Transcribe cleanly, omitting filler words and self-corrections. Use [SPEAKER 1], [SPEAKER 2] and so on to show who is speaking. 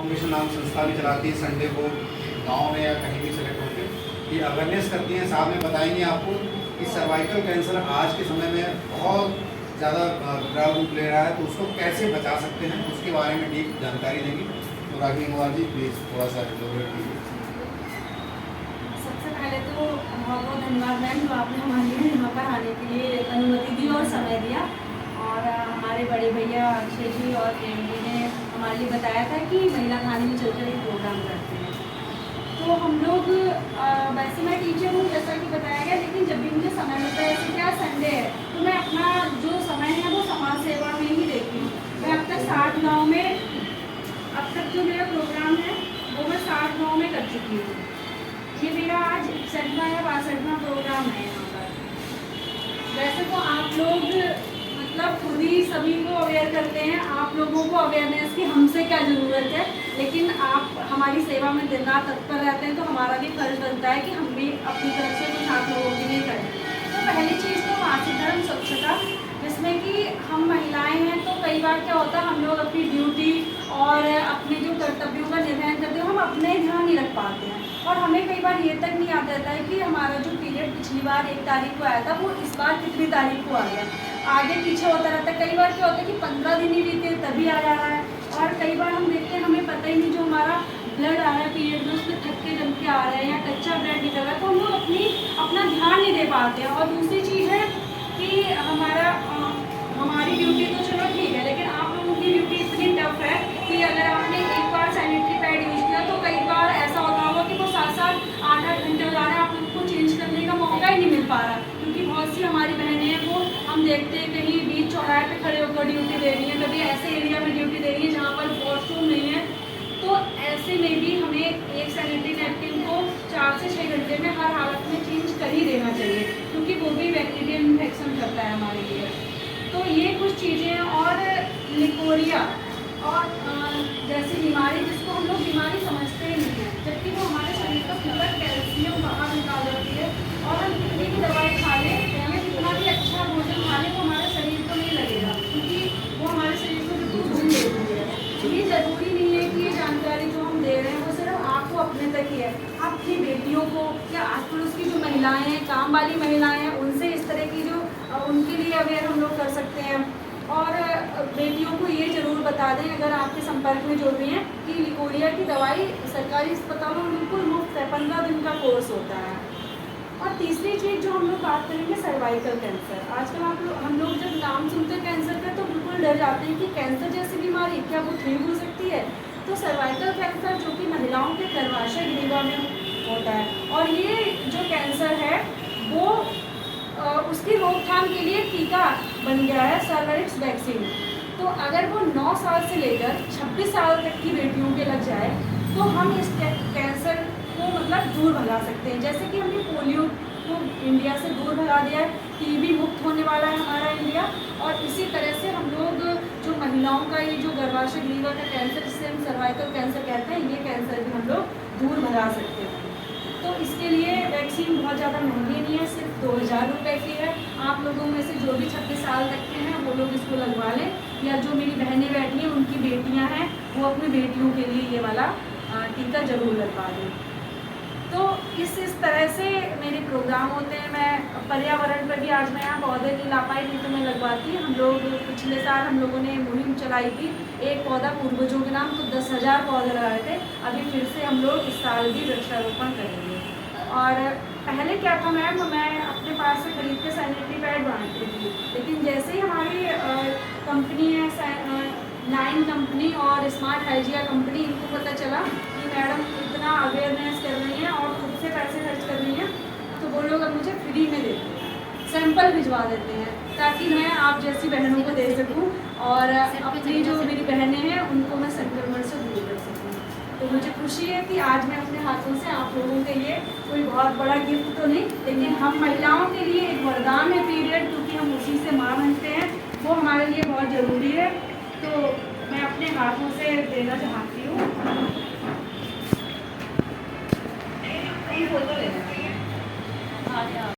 [SPEAKER 1] Foundation नाम संस्था भी चलाती है, संडे को गांव में या कहीं भी सेलेक्ट होकर ये अवेयरनेस करती हैं। साथ में बताएंगे आपको कि सर्वाइकल कैंसर आज के समय में बहुत ज़्यादा विकराल रूप ले रहा है, तो उसको कैसे बचा सकते हैं उसके बारे में डीप जानकारी देंगी। तो राखी अग्रवाल जी प्लीज़ थोड़ा सा एलोबरेट कीजिए।
[SPEAKER 2] सबसे पहले तो बहुत बहुत धन्यवाद मैम, जो आपने हमारे लिए यहाँ पर आने के लिए अनुमति दी और समय दिया। और हमारे बड़े भैया अक्षय जी और प्रेम ने हमारे लिए बताया था कि महिला थाने में चलकर एक प्रोग्राम करते हैं। तो हम लोग वैसे मैं टीचर हूँ जैसा कि बताया गया, लेकिन जब भी मुझे समय मिलता है, जैसे क्या संडे है, तो मैं अपना जो समय है वो समाज सेवा में ही देती हूँ। मैं अब तक 60 गाँव में, अब तक जो मेरा प्रोग्राम है वो मैं 60 गाँव में कर चुकी हूँ। ये मेरा आज 61वां या 62वां प्रोग्राम है यहाँ पर। वैसे तो आप लोग मतलब खुद ही सभी को अवेयर करते हैं, आप लोगों को अवेयरनेस की हमसे क्या ज़रूरत है, लेकिन आप हमारी सेवा में दिन रात तत्पर रहते हैं, तो हमारा भी फर्ज बनता है कि हम भी अपनी तरफ से कुछ आप लोगों के लिए करें। तो पहली चीज़ तो मासिक धर्म स्वच्छता, जिसमें कि हम महिलाएं हैं तो कई बार क्या होता है, हम लोग अपनी ड्यूटी और अपने जो कर्तव्यों का निर्वहन करते हैं हम अपने ध्यान नहीं रख पाते हैं, और हमें कई बार ये तक नहीं याद रहता है कि हमारा जो पीरियड पिछली बार 1 तारीख को आया था वो इस बार कितनी तारीख को आ गया, आगे पीछे होता रहता है। कई बार क्या होता है कि 15 दिन ही बीते तभी आ जा रहा है, और कई बार हम देखते हैं हमें पता ही नहीं जो हमारा ब्लड आ रहा है पीरियड में उसमें थक्के जम के आ रहे हैं या कच्चा ब्लड निकल रहा है, तो हम लोग अपना ध्यान नहीं दे पाते हैं। और दूसरी चीज़ है कि हमारी ड्यूटी तो चलो ठीक है, लेकिन आप लोगों की ड्यूटी इतनी टफ है कि अगर आपने एक बार सैनिटरी पैड यूज़ किया तो कई बार ऐसा होता होगा कि वो 7-7 8-8 घंटे हो जा रहे हैं, आप उनको चेंज करने का मौका ही नहीं मिल पा रहा, क्योंकि बहुत सी हमारी बहनें हैं वो हम देखते हैं कहीं बीच चौराहे पे खड़े होकर ड्यूटी दे रही हैं, कभी ऐसे एरिया में ड्यूटी दे रही है जहाँ पर वॉशरूम नहीं है। तो ऐसे में भी हमें एक सैनिटरी नैपकिन को 4 से 6 घंटे में हर हालत में चेंज कर ही देना चाहिए, क्योंकि वो भी बैक्टीरियल इन्फेक्शन करता है हमारे लिए। तो ये कुछ चीज़ें, और लिकोरिया और जैसी बीमारी जिसको हम लोग बीमारी समझते ही नहीं है, जबकि वो हमारे शरीर का पूरा कैल्शियम बाहर निकाल देती है, और हम कितनी भी दवाई खा लें या कितना भी अच्छा भोजन खा लें वो हमारे शरीर को नहीं लगेगा, क्योंकि वो हमारे शरीर को बिल्कुल भूल देती है। ये ज़रूरी नहीं है कि ये जानकारी जो हम दे रहे हैं वो सिर्फ आपको अपने तक ही है, आप अपनी बेटियों को या आस पड़ोस की जो महिलाएं हैं, काम वाली महिलाएं हैं, उनसे इस तरह की जो उनके लिए अवेयर हम लोग कर सकते हैं। और बेटियों को ये ज़रूर बता दें अगर आपके संपर्क में जो भी हैं कि लिकोरिया की दवाई सरकारी अस्पतालों में बिल्कुल मुफ्त है, 15 दिन का कोर्स होता है। और तीसरी चीज़ जो हम लोग बात करेंगे सर्वाइकल कैंसर। आजकल हम लोग जब नाम सुनते हैं कैंसर का तो बिल्कुल डर जाते हैं कि कैंसर जैसी बीमारी क्या वो ठीक हो सकती है। तो सर्वाइकल कैंसर जो कि महिलाओं के गर्भाशय ग्रीवा में होता है, और ये जो कैंसर है वो उसकी रोकथाम के लिए टीका बन गया है सर्वाइक्स वैक्सीन। तो अगर वो 9 साल से लेकर 26 साल तक की बेटियों के लग जाए तो हम इस कैंसर को मतलब दूर भगा सकते हैं। जैसे कि हमने पोलियो को इंडिया से दूर भगा दिया है, टीबी मुक्त होने वाला है हमारा इंडिया, और इसी तरह से हम लोग जो महिलाओं का ये जो गर्भाशय ग्रीवा का कैंसर जिसे हम सर्वाइकल कैंसर कहते हैं, ये कैंसर भी हम लोग दूर भगा सकते हैं। तो इसके लिए वैक्सीन बहुत ज़्यादा महंगी नहीं है, सिर्फ 2000 रुपये की है। आप लोगों में से जो भी 26 साल तक के हैं वो लोग इसको लगवा लें, या जो मेरी बहनें बैठी हैं उनकी बेटियां हैं वो अपनी बेटियों के लिए ये वाला टीका ज़रूर लगवा दें। तो इस तरह से मेरे प्रोग्राम होते हैं। मैं पर्यावरण पर भी आज मैं यहाँ पौधे नहीं ला पाई, नहीं तो मैं लगवाती। हम लोग पिछले साल हम लोगों ने मुहिम चलाई थी, एक पौधा पूर्वजों के नाम, तो 10,000 पौधे लगाए थे। अभी फिर से हम लोग इस साल भी वृक्षारोपण करेंगे। और पहले क्या था मैम, मैं अपने पास से खरीद के सैनिटरी पैड बांटती थी, लेकिन जैसे ही हमारी कंपनी है 9 कंपनी और स्मार्ट हाइजिया कंपनी, इनको पता चला कि मैडम इतना अवेयरनेस कर रही हैं और खुद से पैसे खर्च कर रही हैं, तो वो लोग अब मुझे फ्री में देते हैं, सैंपल भिजवा देते हैं, ताकि मैं आप जैसी बहनों को दे सकूं और अपनी जो मेरी बहनें हैं उनको मैं संक्रमण से दूर कर सकूं। तो मुझे खुशी है कि आज मैं अपने हाथों से आप लोगों के लिए कोई बहुत बड़ा गिफ्ट तो नहीं, लेकिन हम महिलाओं के लिए एक वरदान है पीरियड, क्योंकि हम उसी से माँ बनते हैं, वो हमारे लिए बहुत ज़रूरी है। तो मैं अपने हाथों से देना चाहती हूँ। फोटो लेना